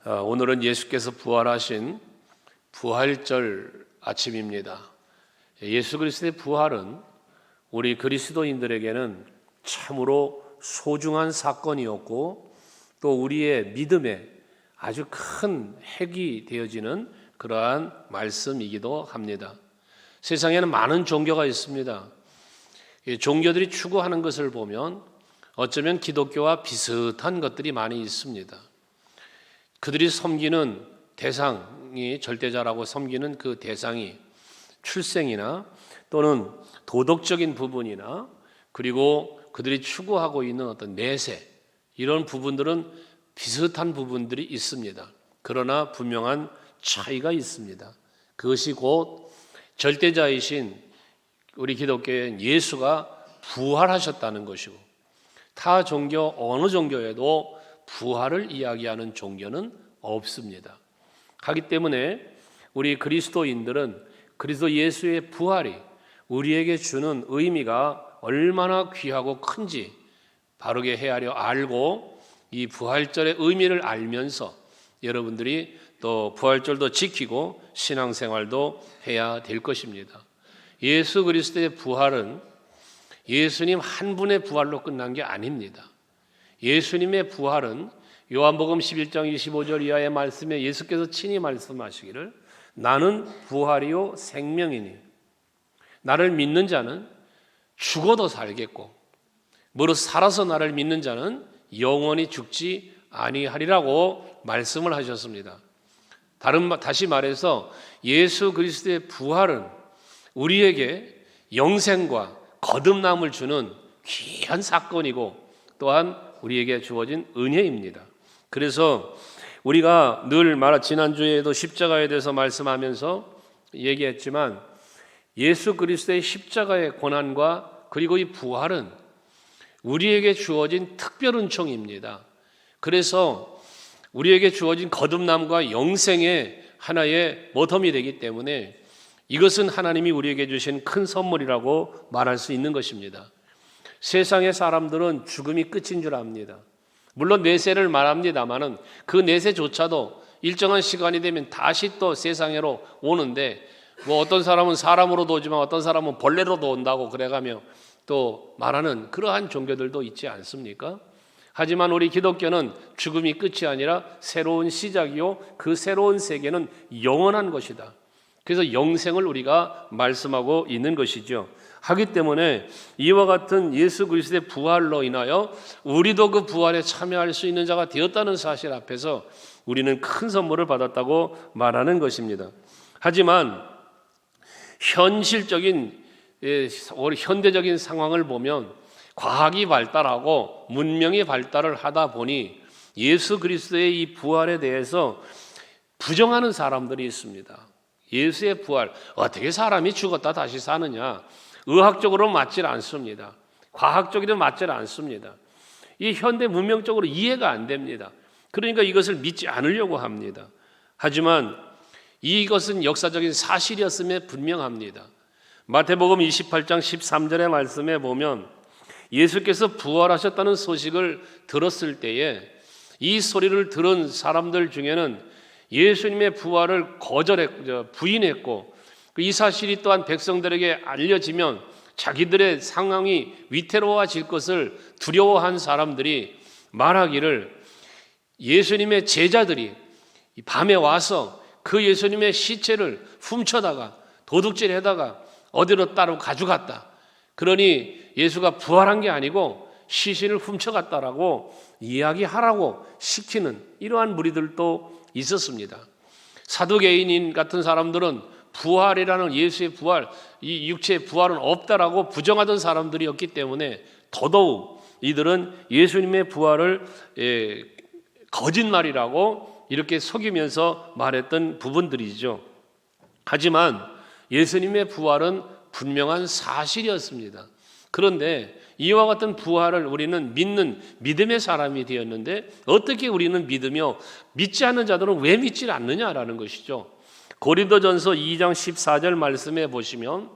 오늘은 예수께서 부활하신 부활절 아침입니다. 예수 그리스도의 부활은 우리 그리스도인들에게는 참으로 소중한 사건이었고 또 우리의 믿음에 아주 큰 핵이 되어지는 그러한 말씀이기도 합니다. 세상에는 많은 종교가 있습니다. 종교들이 추구하는 것을 보면 어쩌면 기독교와 비슷한 것들이 많이 있습니다. 그들이 섬기는 대상이, 절대자라고 섬기는 그 대상이 출생이나 또는 도덕적인 부분이나 그리고 그들이 추구하고 있는 어떤 내세, 이런 부분들은 비슷한 부분들이 있습니다. 그러나 분명한 차이가 있습니다. 그것이 곧 절대자이신 우리 기독교의 예수가 부활하셨다는 것이고, 타 종교 어느 종교에도 부활을 이야기하는 종교는 없습니다. 하기 때문에 우리 그리스도인들은 그리스도 예수의 부활이 우리에게 주는 의미가 얼마나 귀하고 큰지 바르게 헤아려 알고 이 부활절의 의미를 알면서 여러분들이 또 부활절도 지키고 신앙생활도 해야 될 것입니다. 예수 그리스도의 부활은 예수님 한 분의 부활로 끝난 게 아닙니다. 예수님의 부활은 요한복음 11장 25절 이하의 말씀에 예수께서 친히 말씀하시기를 나는 부활이요 생명이니 나를 믿는 자는 죽어도 살겠고 무릇 살아서 나를 믿는 자는 영원히 죽지 아니하리라고 말씀을 하셨습니다. 다시 말해서 예수 그리스도의 부활은 우리에게 영생과 거듭남을 주는 귀한 사건이고 또한 우리에게 주어진 은혜입니다. 그래서 우리가 늘 지난주에도 십자가에 대해서 말씀하면서 얘기했지만 예수 그리스도의 십자가의 고난과 그리고 이 부활은 우리에게 주어진 특별 은총입니다. 그래서 우리에게 주어진 거듭남과 영생의 하나의 모텀이 되기 때문에 이것은 하나님이 우리에게 주신 큰 선물이라고 말할 수 있는 것입니다. 세상의 사람들은 죽음이 끝인 줄 압니다. 물론 내세를 말합니다마는 그 내세조차도 일정한 시간이 되면 다시 또 세상으로 오는데 어떤 사람은 사람으로도 오지만 어떤 사람은 벌레로도 온다고 그래가며 또 말하는 그러한 종교들도 있지 않습니까? 하지만 우리 기독교는 죽음이 끝이 아니라 새로운 시작이요 그 새로운 세계는 영원한 것이다. 그래서 영생을 우리가 말씀하고 있는 것이죠. 하기 때문에 이와 같은 예수 그리스도의 부활로 인하여 우리도 그 부활에 참여할 수 있는 자가 되었다는 사실 앞에서 우리는 큰 선물을 받았다고 말하는 것입니다. 하지만 현실적인 현대적인 상황을 보면 과학이 발달하고 문명이 발달을 하다 보니 예수 그리스도의 이 부활에 대해서 부정하는 사람들이 있습니다. 예수의 부활, 어떻게 사람이 죽었다 다시 사느냐? 의학적으로 맞질 않습니다. 과학적으로 맞질 않습니다. 이 현대 문명적으로 이해가 안 됩니다. 그러니까 이것을 믿지 않으려고 합니다. 하지만 이것은 역사적인 사실이었음에 분명합니다. 마태복음 28장 13절의 말씀에 보면 예수께서 부활하셨다는 소식을 들었을 때에 이 소리를 들은 사람들 중에는 예수님의 부활을 부인했고 이 사실이 또한 백성들에게 알려지면 자기들의 상황이 위태로워질 것을 두려워한 사람들이 말하기를 예수님의 제자들이 밤에 와서 그 예수님의 시체를 훔쳐다가 도둑질해다가 어디로 따로 가져갔다. 그러니 예수가 부활한 게 아니고 시신을 훔쳐갔다라고 이야기하라고 시키는 이러한 무리들도 있었습니다. 사두개인인 같은 사람들은 부활이라는 예수의 부활, 이 육체의 부활은 없다라고 부정하던 사람들이었기 때문에 더더욱 이들은 예수님의 부활을 거짓말이라고 이렇게 속이면서 말했던 부분들이죠. 하지만 예수님의 부활은 분명한 사실이었습니다. 그런데 이와 같은 부활을 우리는 믿는 믿음의 사람이 되었는데 어떻게 우리는 믿으며 믿지 않는 자들은 왜 믿지 않느냐라는 것이죠. 고린도전서 2장 14절 말씀에 보시면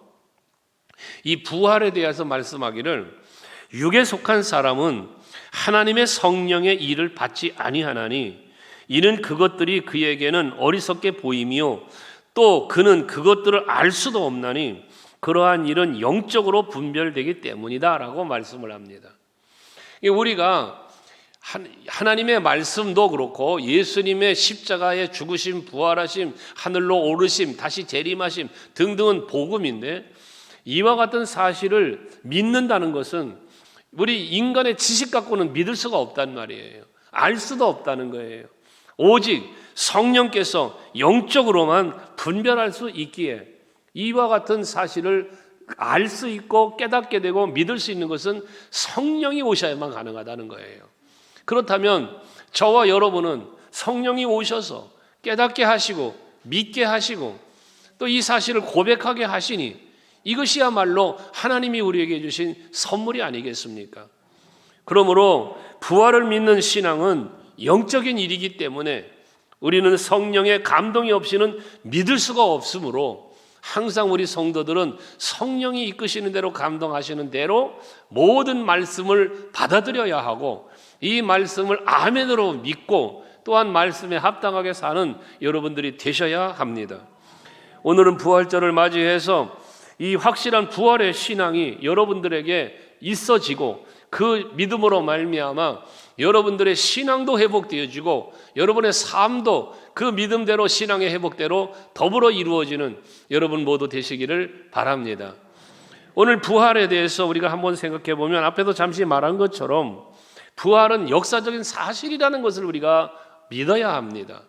이 부활에 대해서 말씀하기를 육에 속한 사람은 하나님의 성령의 일을 받지 아니하나니 이는 그것들이 그에게는 어리석게 보임이요 또 그는 그것들을 알 수도 없나니 그러한 일은 영적으로 분별되기 때문이다 라고 말씀을 합니다. 우리가 하나님의 말씀도 그렇고 예수님의 십자가의 죽으심, 부활하심, 하늘로 오르심, 다시 재림하심 등등은 복음인데, 이와 같은 사실을 믿는다는 것은 우리 인간의 지식 갖고는 믿을 수가 없단 말이에요. 알 수도 없다는 거예요. 오직 성령께서 영적으로만 분별할 수 있기에 이와 같은 사실을 알 수 있고 깨닫게 되고 믿을 수 있는 것은 성령이 오셔야만 가능하다는 거예요. 그렇다면 저와 여러분은 성령이 오셔서 깨닫게 하시고 믿게 하시고 또 이 사실을 고백하게 하시니 이것이야말로 하나님이 우리에게 주신 선물이 아니겠습니까? 그러므로 부활을 믿는 신앙은 영적인 일이기 때문에 우리는 성령의 감동이 없이는 믿을 수가 없으므로 항상 우리 성도들은 성령이 이끄시는 대로 감동하시는 대로 모든 말씀을 받아들여야 하고 이 말씀을 아멘으로 믿고 또한 말씀에 합당하게 사는 여러분들이 되셔야 합니다. 오늘은 부활절을 맞이해서 이 확실한 부활의 신앙이 여러분들에게 있어지고 그 믿음으로 말미암아 여러분들의 신앙도 회복되어지고 여러분의 삶도 그 믿음대로 신앙의 회복대로 더불어 이루어지는 여러분 모두 되시기를 바랍니다. 오늘 부활에 대해서 우리가 한번 생각해 보면 앞에도 잠시 말한 것처럼 부활은 역사적인 사실이라는 것을 우리가 믿어야 합니다.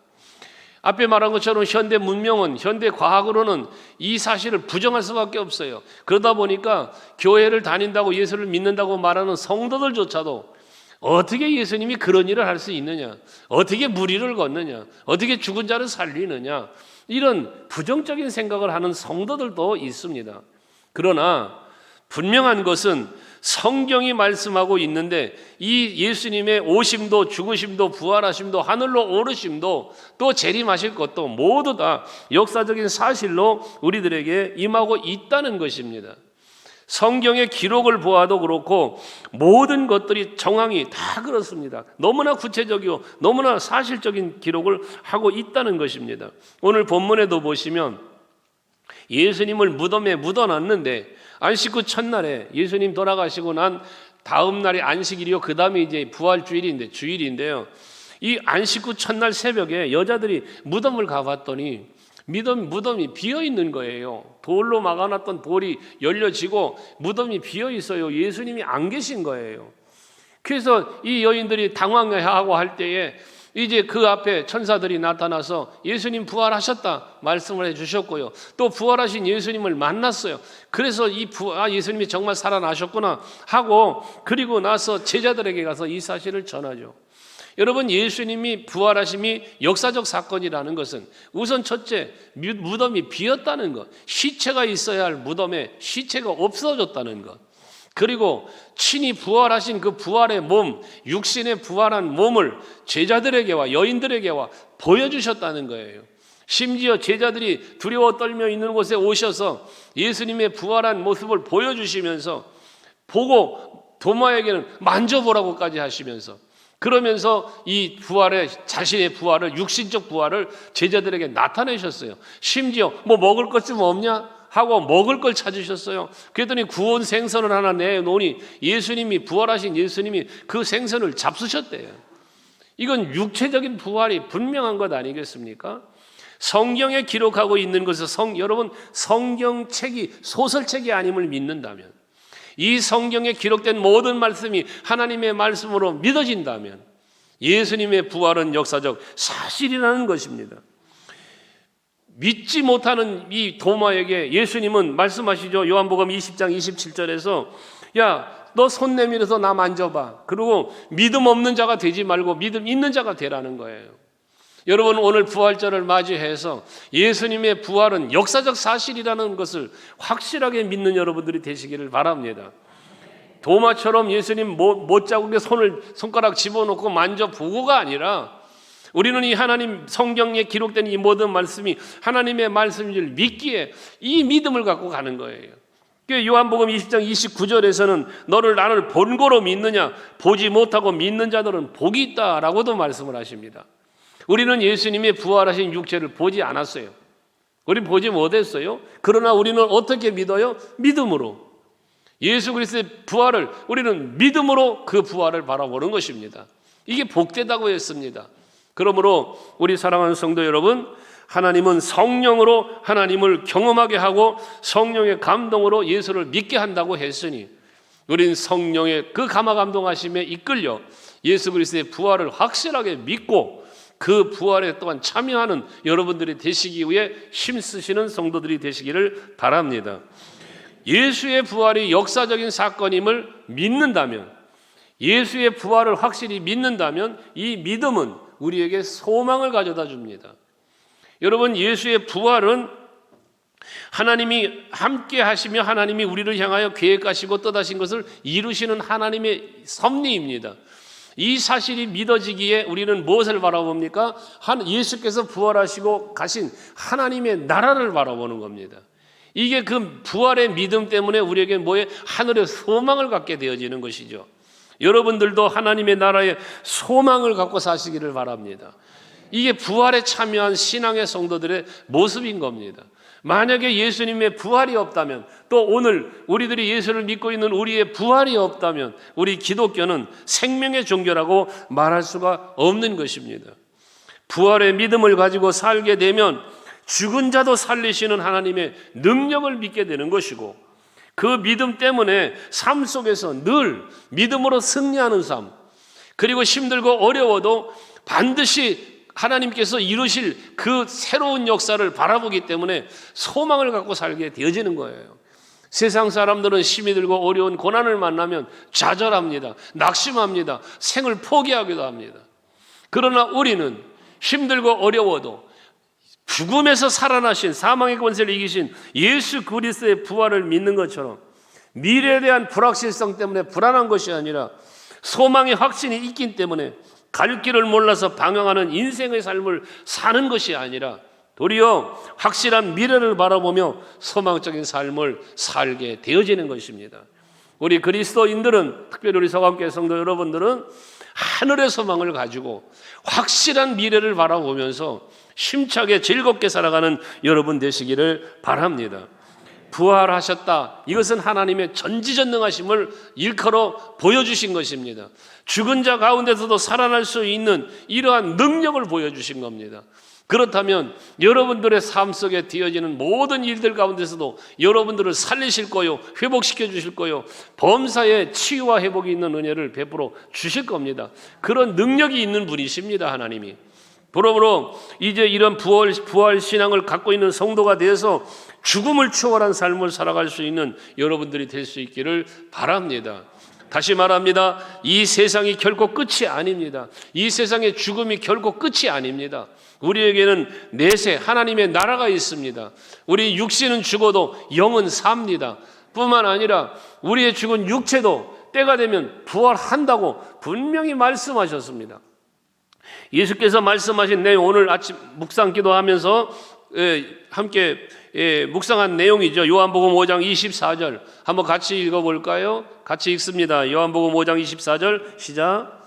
앞에 말한 것처럼 현대 문명은, 현대 과학으로는 이 사실을 부정할 수밖에 없어요. 그러다 보니까 교회를 다닌다고 예수를 믿는다고 말하는 성도들조차도 어떻게 예수님이 그런 일을 할 수 있느냐, 어떻게 무리를 걷느냐, 어떻게 죽은 자를 살리느냐, 이런 부정적인 생각을 하는 성도들도 있습니다. 그러나 분명한 것은 성경이 말씀하고 있는데 이 예수님의 오심도 죽으심도 부활하심도 하늘로 오르심도 또 재림하실 것도 모두 다 역사적인 사실로 우리들에게 임하고 있다는 것입니다. 성경의 기록을 보아도 그렇고 모든 것들이 정황이 다 그렇습니다. 너무나 구체적이고 너무나 사실적인 기록을 하고 있다는 것입니다. 오늘 본문에도 보시면 예수님을 무덤에 묻어놨는데 안식 후 첫날에 예수님 돌아가시고 난 다음 날이 안식일이요, 그 다음에 이제 부활주일인데 주일인데요. 이 안식 후 첫날 새벽에 여자들이 무덤을 가봤더니 무덤이 비어 있는 거예요. 돌로 막아놨던 돌이 열려지고 무덤이 비어 있어요. 예수님이 안 계신 거예요. 그래서 이 여인들이 당황해하고 할 때에 이제 그 앞에 천사들이 나타나서 예수님 부활하셨다 말씀을 해주셨고요. 또 부활하신 예수님을 만났어요. 그래서 예수님이 정말 살아나셨구나 하고 그리고 나서 제자들에게 가서 이 사실을 전하죠. 여러분, 예수님이 부활하심이 역사적 사건이라는 것은 우선 첫째, 무덤이 비었다는 것, 시체가 있어야 할 무덤에 시체가 없어졌다는 것, 그리고 친히 부활하신 그 부활의 몸, 육신의 부활한 몸을 제자들에게와 여인들에게와 보여주셨다는 거예요. 심지어 제자들이 두려워 떨며 있는 곳에 오셔서 예수님의 부활한 모습을 보여주시면서 보고 도마에게는 만져보라고까지 하시면서 그러면서 이 자신의 부활을, 육신적 부활을 제자들에게 나타내셨어요. 심지어 뭐 먹을 것 좀 없냐? 하고 먹을 걸 찾으셨어요. 그랬더니 구운 생선을 하나 내놓으니 예수님이 부활하신 예수님이 그 생선을 잡수셨대요. 이건 육체적인 부활이 분명한 것 아니겠습니까? 성경에 기록하고 있는 것은 여러분 성경책이 소설책이 아님을 믿는다면, 이 성경에 기록된 모든 말씀이 하나님의 말씀으로 믿어진다면 예수님의 부활은 역사적 사실이라는 것입니다. 믿지 못하는 이 도마에게 예수님은 말씀하시죠. 요한복음 20장 27절에서 야, 너 손 내밀어서 나 만져봐. 그리고 믿음 없는 자가 되지 말고 믿음 있는 자가 되라는 거예요. 여러분, 오늘 부활절을 맞이해서 예수님의 부활은 역사적 사실이라는 것을 확실하게 믿는 여러분들이 되시기를 바랍니다. 도마처럼 예수님 못자국에 손가락 집어넣고 만져보고가 아니라 우리는 이 하나님 성경에 기록된 이 모든 말씀이 하나님의 말씀인 줄 믿기에 이 믿음을 갖고 가는 거예요. 요한복음 20장 29절에서는 나를 본고로 믿느냐, 보지 못하고 믿는 자들은 복이 있다라고도 말씀을 하십니다. 우리는 예수님의 부활하신 육체를 보지 않았어요. 우리는 보지 못했어요. 그러나 우리는 어떻게 믿어요? 믿음으로. 예수 그리스도의 부활을 우리는 믿음으로 그 부활을 바라보는 것입니다. 이게 복되다고 했습니다. 그러므로 우리 사랑하는 성도 여러분, 하나님은 성령으로 하나님을 경험하게 하고 성령의 감동으로 예수를 믿게 한다고 했으니 우리는 성령의 그 감화 감동하심에 이끌려 예수 그리스도의 부활을 확실하게 믿고 그 부활에 또한 참여하는 여러분들이 되시기 위해 힘쓰시는 성도들이 되시기를 바랍니다. 예수의 부활이 역사적인 사건임을 믿는다면, 예수의 부활을 확실히 믿는다면 이 믿음은 우리에게 소망을 가져다 줍니다. 여러분, 예수의 부활은 하나님이 함께 하시며 하나님이 우리를 향하여 계획하시고 뜻하신 것을 이루시는 하나님의 섭리입니다. 이 사실이 믿어지기에 우리는 무엇을 바라봅니까? 예수께서 부활하시고 가신 하나님의 나라를 바라보는 겁니다. 이게 그 부활의 믿음 때문에 우리에게 하늘의 소망을 갖게 되어지는 것이죠. 여러분들도 하나님의 나라에 소망을 갖고 사시기를 바랍니다. 이게 부활에 참여한 신앙의 성도들의 모습인 겁니다. 만약에 예수님의 부활이 없다면, 또 오늘 우리들이 예수를 믿고 있는 우리의 부활이 없다면 우리 기독교는 생명의 종교라고 말할 수가 없는 것입니다. 부활의 믿음을 가지고 살게 되면 죽은 자도 살리시는 하나님의 능력을 믿게 되는 것이고, 그 믿음 때문에 삶 속에서 늘 믿음으로 승리하는 삶, 그리고 힘들고 어려워도 반드시 하나님께서 이루실 그 새로운 역사를 바라보기 때문에 소망을 갖고 살게 되어지는 거예요. 세상 사람들은 힘이 들고 어려운 고난을 만나면 좌절합니다. 낙심합니다. 생을 포기하기도 합니다. 그러나 우리는 힘들고 어려워도 죽음에서 살아나신, 사망의 권세를 이기신 예수 그리스도의 부활을 믿는 것처럼 미래에 대한 불확실성 때문에 불안한 것이 아니라 소망의 확신이 있기 때문에 갈 길을 몰라서 방황하는 인생의 삶을 사는 것이 아니라 도리어 확실한 미래를 바라보며 소망적인 삶을 살게 되어지는 것입니다. 우리 그리스도인들은, 특별히 우리 서강교회 성도 여러분들은 하늘의 소망을 가지고 확실한 미래를 바라보면서 힘차게 즐겁게 살아가는 여러분 되시기를 바랍니다. 부활하셨다. 이것은 하나님의 전지전능하심을 일컬어 보여주신 것입니다. 죽은 자 가운데서도 살아날 수 있는 이러한 능력을 보여주신 겁니다. 그렇다면 여러분들의 삶 속에 되어지는 모든 일들 가운데서도 여러분들을 살리실 거요, 회복시켜 주실 거요, 범사에 치유와 회복이 있는 은혜를 베풀어 주실 겁니다. 그런 능력이 있는 분이십니다, 하나님이. 그러므로 이제 이런 부활 신앙을 갖고 있는 성도가 되어서 죽음을 초월한 삶을 살아갈 수 있는 여러분들이 될 수 있기를 바랍니다. 다시 말합니다. 이 세상이 결코 끝이 아닙니다. 이 세상의 죽음이 결코 끝이 아닙니다. 우리에게는 내세 하나님의 나라가 있습니다. 우리 육신은 죽어도 영은 삽니다. 뿐만 아니라 우리의 죽은 육체도 때가 되면 부활한다고 분명히 말씀하셨습니다. 예수께서 말씀하신 내용, 오늘 아침 묵상 기도하면서 함께 묵상한 내용이죠. 요한복음 5장 24절 한번 같이 읽어볼까요? 같이 읽습니다. 요한복음 5장 24절 시작.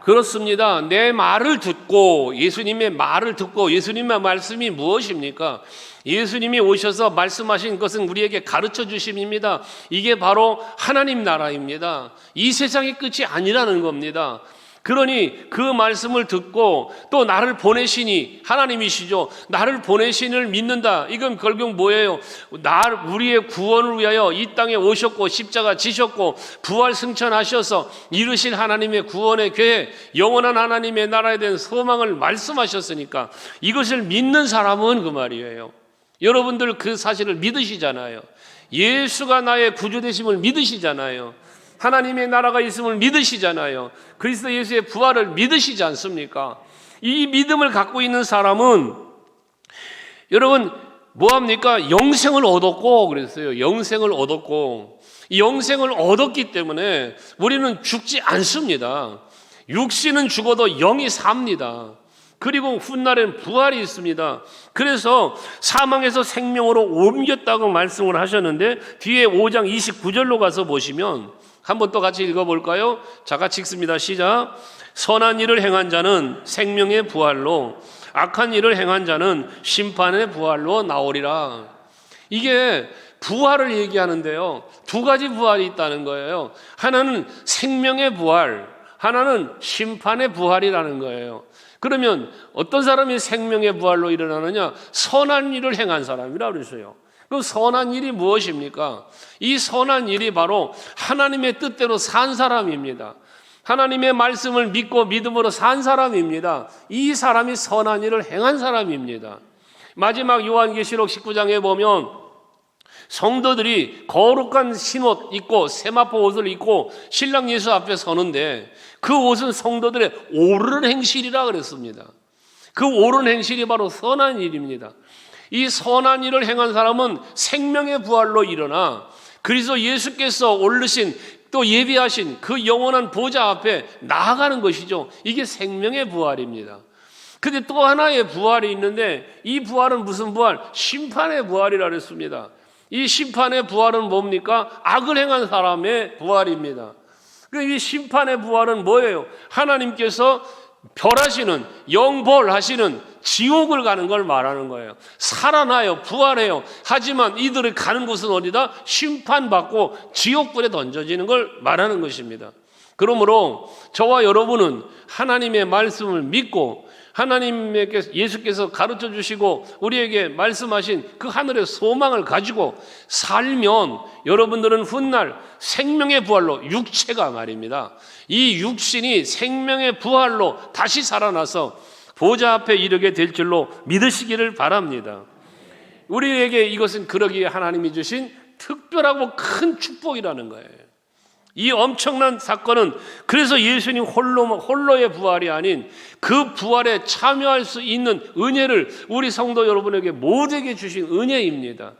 그렇습니다. 내 말을 듣고, 예수님의 말을 듣고, 예수님의 말씀이 무엇입니까? 예수님이 오셔서 말씀하신 것은 우리에게 가르쳐 주심입니다. 이게 바로 하나님 나라입니다. 이 세상의 끝이 아니라는 겁니다. 그러니 그 말씀을 듣고 또 나를 보내시니, 하나님이시죠, 나를 보내신을 믿는다. 이건 결국 뭐예요? 우리의 구원을 위하여 이 땅에 오셨고 십자가 지셨고 부활 승천하셔서 이루신 하나님의 구원의 계획, 영원한 하나님의 나라에 대한 소망을 말씀하셨으니까 이것을 믿는 사람은 그 말이에요. 여러분들 그 사실을 믿으시잖아요. 예수가 나의 구주 되심을 믿으시잖아요. 하나님의 나라가 있음을 믿으시잖아요. 그리스도 예수의 부활을 믿으시지 않습니까? 이 믿음을 갖고 있는 사람은 여러분 뭐합니까? 영생을 얻었고, 그랬어요. 영생을 얻었고, 이 영생을 얻었기 때문에 우리는 죽지 않습니다. 육신은 죽어도 영이 삽니다. 그리고 훗날엔 부활이 있습니다. 그래서 사망에서 생명으로 옮겼다고 말씀을 하셨는데 뒤에 5장 29절로 가서 보시면 한번 또 같이 읽어볼까요? 자, 같이 읽습니다. 시작. 선한 일을 행한 자는 생명의 부활로, 악한 일을 행한 자는 심판의 부활로 나오리라. 이게 부활을 얘기하는데요, 두 가지 부활이 있다는 거예요. 하나는 생명의 부활, 하나는 심판의 부활이라는 거예요. 그러면 어떤 사람이 생명의 부활로 일어나느냐? 선한 일을 행한 사람이라 그랬어요. 그 선한 일이 무엇입니까? 이 선한 일이 바로 하나님의 뜻대로 산 사람입니다. 하나님의 말씀을 믿고 믿음으로 산 사람입니다. 이 사람이 선한 일을 행한 사람입니다. 마지막 요한계시록 19장에 보면 성도들이 거룩한 신옷 입고 세마포 옷을 입고 신랑 예수 앞에 서는데 그 옷은 성도들의 옳은 행실이라 그랬습니다. 그 옳은 행실이 바로 선한 일입니다. 이 선한 일을 행한 사람은 생명의 부활로 일어나 그리스도 예수께서 오르신 또 예비하신 그 영원한 보좌 앞에 나아가는 것이죠. 이게 생명의 부활입니다. 근데 또 하나의 부활이 있는데 이 부활은 무슨 부활? 심판의 부활이라 그랬습니다. 이 심판의 부활은 뭡니까? 악을 행한 사람의 부활입니다. 이 심판의 부활은 뭐예요? 하나님께서 벌하시는, 영벌하시는 지옥을 가는 걸 말하는 거예요. 살아나요, 부활해요. 하지만 이들이 가는 곳은 어디다? 심판받고 지옥불에 던져지는 걸 말하는 것입니다. 그러므로 저와 여러분은 하나님의 말씀을 믿고 하나님께서 예수께서 가르쳐 주시고 우리에게 말씀하신 그 하늘의 소망을 가지고 살면 여러분들은 훗날 생명의 부활로, 육체가 말입니다, 이 육신이 생명의 부활로 다시 살아나서 보좌 앞에 이르게 될 줄로 믿으시기를 바랍니다. 우리에게 이것은 그러기에 하나님이 주신 특별하고 큰 축복이라는 거예요. 이 엄청난 사건은 그래서 예수님 홀로의 부활이 아닌 그 부활에 참여할 수 있는 은혜를 우리 성도 여러분에게 모두에게 주신 은혜입니다.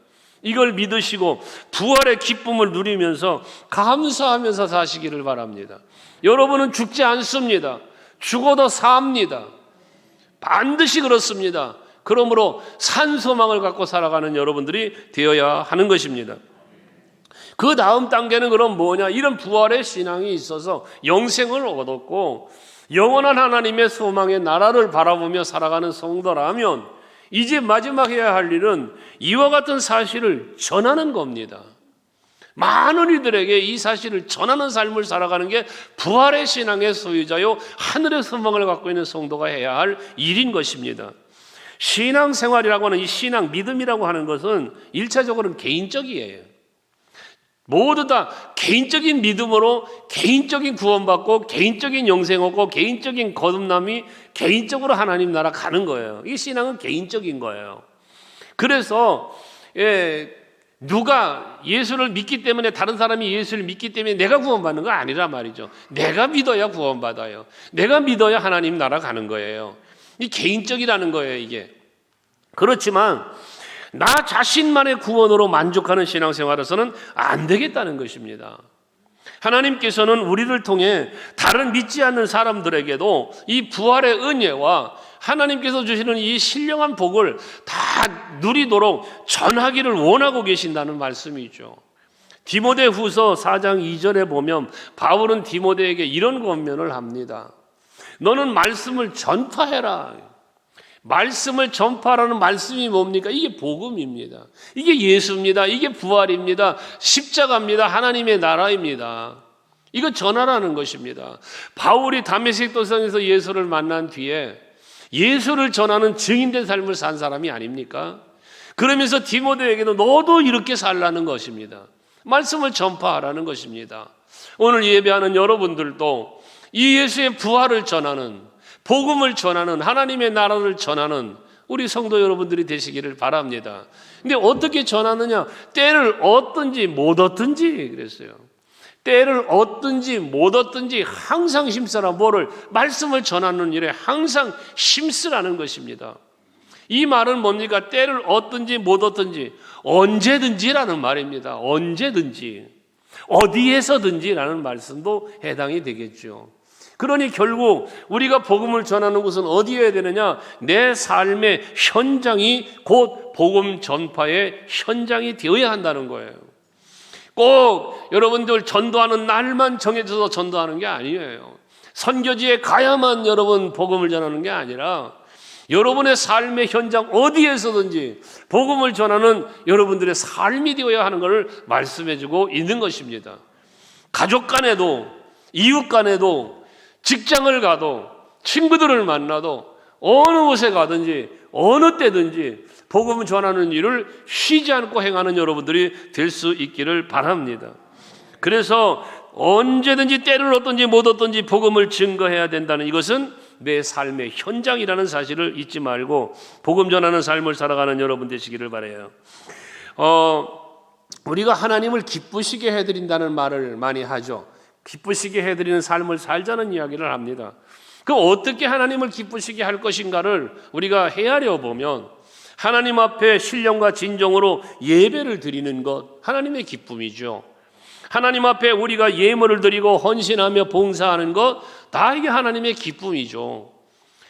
이걸 믿으시고 부활의 기쁨을 누리면서 감사하면서 사시기를 바랍니다. 여러분은 죽지 않습니다. 죽어도 삽니다. 반드시 그렇습니다. 그러므로 산 소망을 갖고 살아가는 여러분들이 되어야 하는 것입니다. 그 다음 단계는 그럼 뭐냐? 이런 부활의 신앙이 있어서 영생을 얻었고 영원한 하나님의 소망의 나라를 바라보며 살아가는 성도라면 이제 마지막 해야 할 일은 이와 같은 사실을 전하는 겁니다. 많은 이들에게 이 사실을 전하는 삶을 살아가는 게 부활의 신앙의 소유자요 하늘의 소망을 갖고 있는 성도가 해야 할 일인 것입니다. 신앙생활이라고 하는 이 신앙, 믿음이라고 하는 것은 1차적으로는 개인적이에요. 모두 다 개인적인 믿음으로 개인적인 구원받고 개인적인 영생 얻고 개인적인 거듭남이 개인적으로 하나님 나라 가는 거예요. 이 신앙은 개인적인 거예요. 그래서 누가 예수를 믿기 때문에, 다른 사람이 예수를 믿기 때문에 내가 구원받는 거 아니라 말이죠. 내가 믿어야 구원받아요. 내가 믿어야 하나님 나라 가는 거예요. 이 개인적이라는 거예요, 이게. 그렇지만 나 자신만의 구원으로 만족하는 신앙생활에서는 안 되겠다는 것입니다. 하나님께서는 우리를 통해 다른 믿지 않는 사람들에게도 이 부활의 은혜와 하나님께서 주시는 이 신령한 복을 다 누리도록 전하기를 원하고 계신다는 말씀이죠. 디모데후서 4장 2절에 보면 바울은 디모데에게 이런 권면을 합니다. 너는 말씀을 전파해라. 말씀을 전파하라는 말씀이 뭡니까? 이게 복음입니다. 이게 예수입니다. 이게 부활입니다. 십자가입니다. 하나님의 나라입니다. 이거 전하라는 것입니다. 바울이 다메섹 도상에서 예수를 만난 뒤에 예수를 전하는 증인된 삶을 산 사람이 아닙니까? 그러면서 디모데에게도 너도 이렇게 살라는 것입니다. 말씀을 전파하라는 것입니다. 오늘 예배하는 여러분들도 이 예수의 부활을 전하는, 복음을 전하는, 하나님의 나라를 전하는 우리 성도 여러분들이 되시기를 바랍니다. 근데 어떻게 전하느냐? 때를 얻든지 못 얻든지 그랬어요. 때를 얻든지 못 얻든지 항상 힘쓰라. 뭐를? 말씀을 전하는 일에 항상 힘쓰라는 것입니다. 이 말은 뭡니까? 때를 얻든지 못 얻든지 언제든지라는 말입니다. 언제든지 어디에서든지라는 말씀도 해당이 되겠죠. 그러니 결국 우리가 복음을 전하는 곳은 어디여야 되느냐? 내 삶의 현장이 곧 복음 전파의 현장이 되어야 한다는 거예요. 꼭 여러분들 전도하는 날만 정해져서 전도하는 게 아니에요. 선교지에 가야만 여러분 복음을 전하는 게 아니라 여러분의 삶의 현장 어디에서든지 복음을 전하는 여러분들의 삶이 되어야 하는 것을 말씀해주고 있는 것입니다. 가족 간에도, 이웃 간에도, 직장을 가도, 친구들을 만나도, 어느 곳에 가든지 어느 때든지 복음 전하는 일을 쉬지 않고 행하는 여러분들이 될 수 있기를 바랍니다. 그래서 언제든지 때를 얻든지 못 얻든지 복음을 증거해야 된다는 이것은 내 삶의 현장이라는 사실을 잊지 말고 복음 전하는 삶을 살아가는 여러분 되시기를 바라요. 우리가 하나님을 기쁘시게 해드린다는 말을 많이 하죠. 기쁘시게 해드리는 삶을 살자는 이야기를 합니다. 그 어떻게 하나님을 기쁘시게 할 것인가를 우리가 헤아려 보면 하나님 앞에 신령과 진정으로 예배를 드리는 것, 하나님의 기쁨이죠. 하나님 앞에 우리가 예물을 드리고 헌신하며 봉사하는 것, 다 이게 하나님의 기쁨이죠.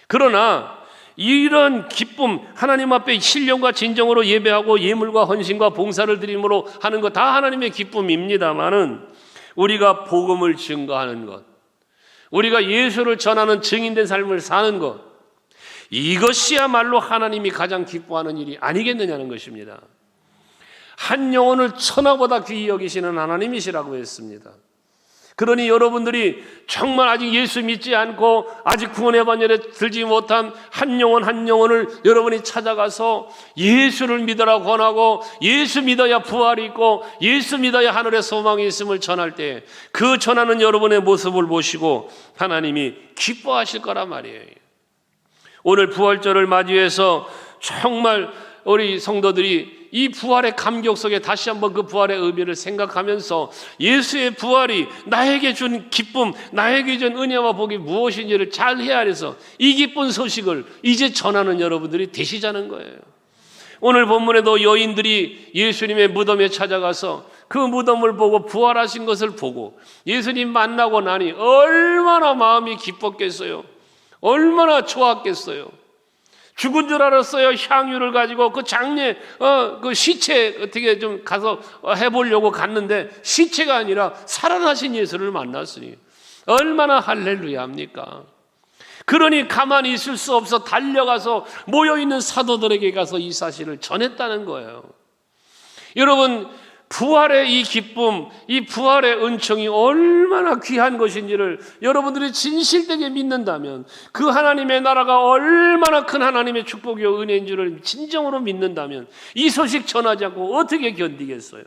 그러나 이런 기쁨, 하나님 앞에 신령과 진정으로 예배하고 예물과 헌신과 봉사를 드림으로 하는 것 다 하나님의 기쁨입니다마는 우리가 복음을 증거하는 것, 우리가 예수를 전하는 증인된 삶을 사는 것, 이것이야말로 하나님이 가장 기뻐하는 일이 아니겠느냐는 것입니다. 한 영혼을 천하보다 귀히 여기시는 하나님이시라고 했습니다. 그러니 여러분들이 정말 아직 예수 믿지 않고 아직 구원의 반열에 들지 못한 한 영혼 한 영혼을 여러분이 찾아가서 예수를 믿으라 권하고 예수 믿어야 부활이 있고 예수 믿어야 하늘의 소망이 있음을 전할 때 그 전하는 여러분의 모습을 보시고 하나님이 기뻐하실 거란 말이에요. 오늘 부활절을 맞이해서 정말 우리 성도들이 이 부활의 감격 속에 다시 한번 그 부활의 의미를 생각하면서 예수의 부활이 나에게 준 기쁨, 나에게 준 은혜와 복이 무엇인지를 잘 헤아려서 이 기쁜 소식을 이제 전하는 여러분들이 되시자는 거예요. 오늘 본문에도 여인들이 예수님의 무덤에 찾아가서 그 무덤을 보고 부활하신 것을 보고 예수님 만나고 나니 얼마나 마음이 기뻤겠어요. 얼마나 좋았겠어요. 죽은 줄 알았어요. 향유를 가지고 그 장례 그 시체 어떻게 좀 가서 해보려고 갔는데 시체가 아니라 살아나신 예수를 만났으니 얼마나 할렐루야 합니까? 그러니 가만히 있을 수 없어 달려가서 모여있는 사도들에게 가서 이 사실을 전했다는 거예요. 여러분, 부활의 이 기쁨, 이 부활의 은총이 얼마나 귀한 것인지를 여러분들이 진실되게 믿는다면, 그 하나님의 나라가 얼마나 큰 하나님의 축복이요 은혜인 줄을 진정으로 믿는다면 이 소식 전하지 않고 어떻게 견디겠어요?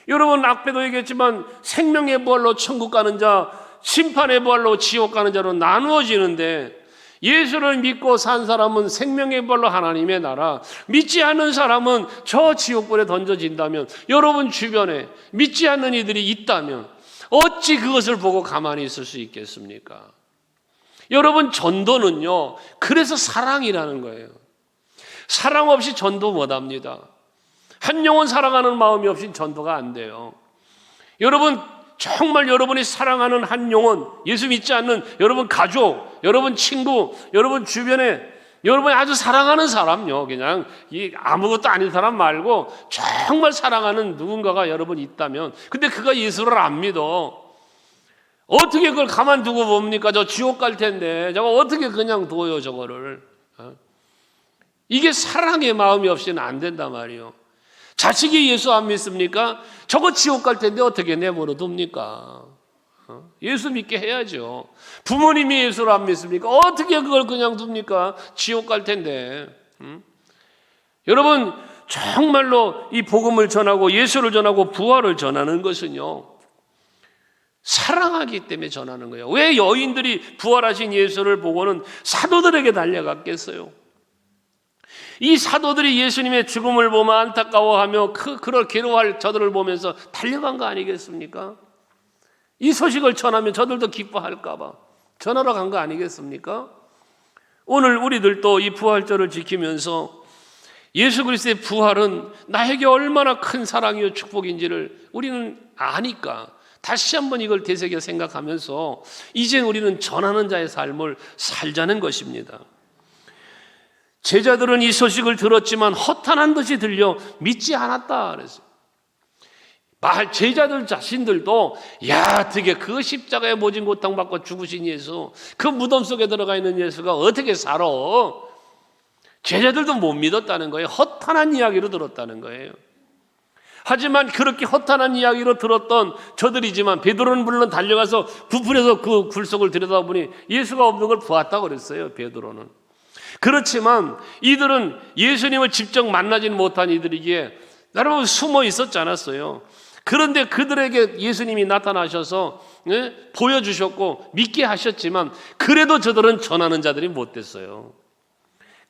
여러분, 악배도 얘기했지만 생명의 부활로 천국 가는 자, 심판의 부활로 지옥 가는 자로 나누어지는데, 예수를 믿고 산 사람은 생명의 부활로 하나님의 나라, 믿지 않는 사람은 저 지옥불에 던져진다면, 여러분 주변에 믿지 않는 이들이 있다면 어찌 그것을 보고 가만히 있을 수 있겠습니까? 여러분, 전도는요, 그래서 사랑이라는 거예요. 사랑 없이 전도 못합니다. 한 영혼 사랑하는 마음이 없이 전도가 안 돼요. 여러분, 정말 여러분이 사랑하는 한 영혼, 예수 믿지 않는 여러분 가족, 여러분 친구, 여러분 주변에 여러분이 아주 사랑하는 사람요, 그냥 아무것도 아닌 사람 말고 정말 사랑하는 누군가가 여러분 있다면, 근데 그가 예수를 안 믿어. 어떻게 그걸 가만두고 봅니까? 저 지옥 갈 텐데 저거 어떻게 그냥 둬요, 저거를. 이게 사랑의 마음이 없이는 안 된단 말이에요. 자식이 예수 안 믿습니까? 저거 지옥 갈 텐데 어떻게 내버려 둡니까? 예수 믿게 해야죠. 부모님이 예수를 안 믿습니까? 어떻게 그걸 그냥 둡니까? 지옥 갈 텐데. 여러분, 정말로 이 복음을 전하고 예수를 전하고 부활을 전하는 것은요, 사랑하기 때문에 전하는 거예요. 왜 여인들이 부활하신 예수를 보고는 사도들에게 달려갔겠어요? 이 사도들이 예수님의 죽음을 보면 안타까워하며 그럴 괴로워할 저들을 보면서 달려간 거 아니겠습니까? 이 소식을 전하면 저들도 기뻐할까 봐 전하러 간 거 아니겠습니까? 오늘 우리들도 이 부활절을 지키면서 예수 그리스도의 부활은 나에게 얼마나 큰 사랑이요 축복인지를 우리는 아니까 다시 한번 이걸 되새겨 생각하면서 이제 우리는 전하는 자의 삶을 살자는 것입니다. 제자들은 이 소식을 들었지만 허탄한 듯이 들려 믿지 않았다 그랬어요. 제자들 자신들도 어떻게 그 십자가에 모진 고통받고 죽으신 예수, 그 무덤 속에 들어가 있는 예수가 어떻게 살아? 제자들도 못 믿었다는 거예요. 허탄한 이야기로 들었다는 거예요. 하지만 그렇게 허탄한 이야기로 들었던 저들이지만 베드로는 물론 달려가서 부풀려서 그 굴속을 들여다보니 예수가 없는 걸 보았다고 그랬어요. 베드로는. 그렇지만 이들은 예수님을 직접 만나지는 못한 이들이기에 여러분 숨어 있었지 않았어요. 그런데 그들에게 예수님이 나타나셔서 보여주셨고 믿게 하셨지만 그래도 저들은 전하는 자들이 못 됐어요.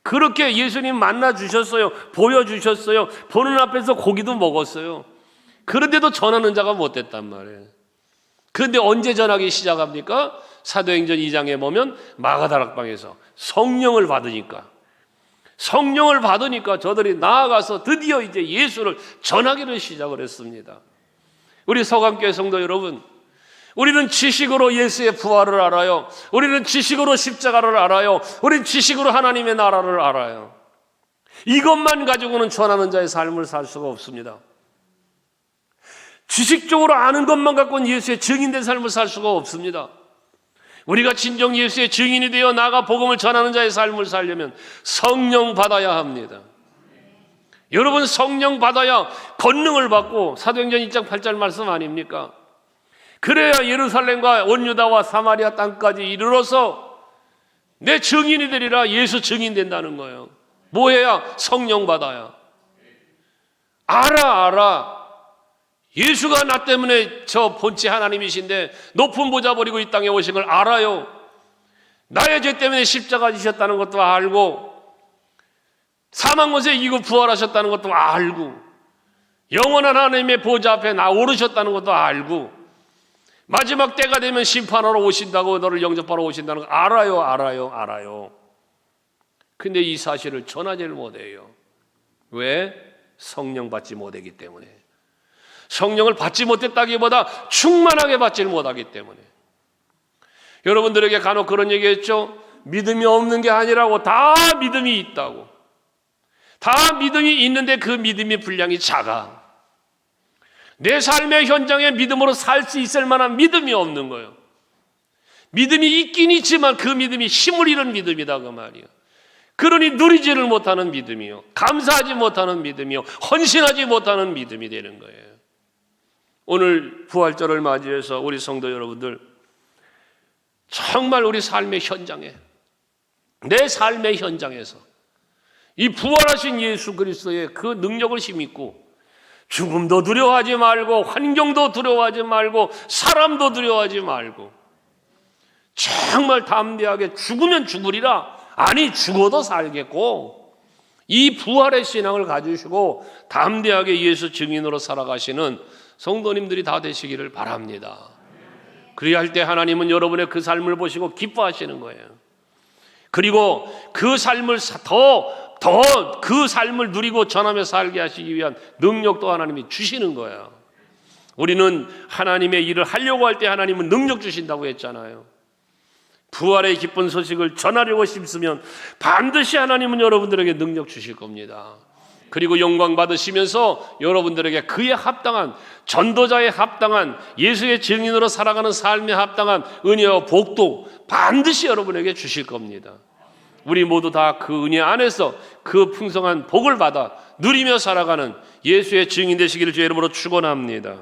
그렇게 예수님 만나 주셨어요. 보여주셨어요. 보는 앞에서 고기도 먹었어요. 그런데도 전하는 자가 못 됐단 말이에요. 그런데 언제 전하기 시작합니까? 사도행전 2장에 보면 마가다락방에서 성령을 받으니까 저들이 나아가서 드디어 이제 예수를 전하기를 시작을 했습니다. 우리 서강교회 성도 여러분, 우리는 지식으로 예수의 부활을 알아요. 우리는 지식으로 십자가를 알아요. 우리는 지식으로 하나님의 나라를 알아요. 이것만 가지고는 전하는 자의 삶을 살 수가 없습니다. 지식적으로 아는 것만 갖고는 예수의 증인된 삶을 살 수가 없습니다. 우리가 진정 예수의 증인이 되어 나아가 복음을 전하는 자의 삶을 살려면 성령 받아야 합니다. 여러분, 성령 받아야 권능을 받고 사도행전 2장 8절 말씀 아닙니까? 그래야 예루살렘과 온 유다와 사마리아 땅까지 이르러서 내 증인이 되리라. 예수 증인 된다는 거예요. 뭐 해야? 성령 받아야. 알아. 예수가 나 때문에 저 본체 하나님이신데 높은 보좌 버리고 이 땅에 오신 걸 알아요. 나의 죄 때문에 십자가 지셨다는 것도 알고 사망 권세 이기고 부활하셨다는 것도 알고 영원한 하나님의 보좌 앞에 나 오르셨다는 것도 알고 마지막 때가 되면 심판하러 오신다고, 너를 영접하러 오신다는 거 알아요. 근데 이 사실을 전하지를 못해요. 왜? 성령 받지 못하기 때문에. 성령을 받지 못했다기보다 충만하게 받지를 못하기 때문에. 여러분들에게 간혹 그런 얘기했죠. 믿음이 없는 게 아니라고. 다 믿음이 있다고. 다 믿음이 있는데 그 믿음의 분량이 작아. 내 삶의 현장에 믿음으로 살 수 있을 만한 믿음이 없는 거예요. 믿음이 있긴 있지만 그 믿음이 힘을 잃은 믿음이다 그 말이에요. 그러니 누리지를 못하는 믿음이요, 감사하지 못하는 믿음이요, 헌신하지 못하는 믿음이 되는 거예요. 오늘 부활절을 맞이해서 우리 성도 여러분들 정말 우리 삶의 현장에, 내 삶의 현장에서 이 부활하신 예수 그리스도의 그 능력을 힘입고 죽음도 두려워하지 말고 환경도 두려워하지 말고 사람도 두려워하지 말고 정말 담대하게 죽으면 죽으리라, 아니 죽어도 살겠고 이 부활의 신앙을 가지시고 담대하게 예수 증인으로 살아가시는 성도님들이 다 되시기를 바랍니다. 그래야 할 때 하나님은 여러분의 그 삶을 보시고 기뻐하시는 거예요. 그리고 그 삶을 더 그 삶을 누리고 전하며 살게 하시기 위한 능력도 하나님이 주시는 거예요. 우리는 하나님의 일을 하려고 할 때 하나님은 능력 주신다고 했잖아요. 부활의 기쁜 소식을 전하려고 힘쓰면 반드시 하나님은 여러분들에게 능력 주실 겁니다. 그리고 영광 받으시면서 여러분들에게 그에 합당한, 전도자에 합당한, 예수의 증인으로 살아가는 삶에 합당한 은혜와 복도 반드시 여러분에게 주실 겁니다. 우리 모두 다 그 은혜 안에서 그 풍성한 복을 받아 누리며 살아가는 예수의 증인 되시기를 주의 이름으로 축원합니다.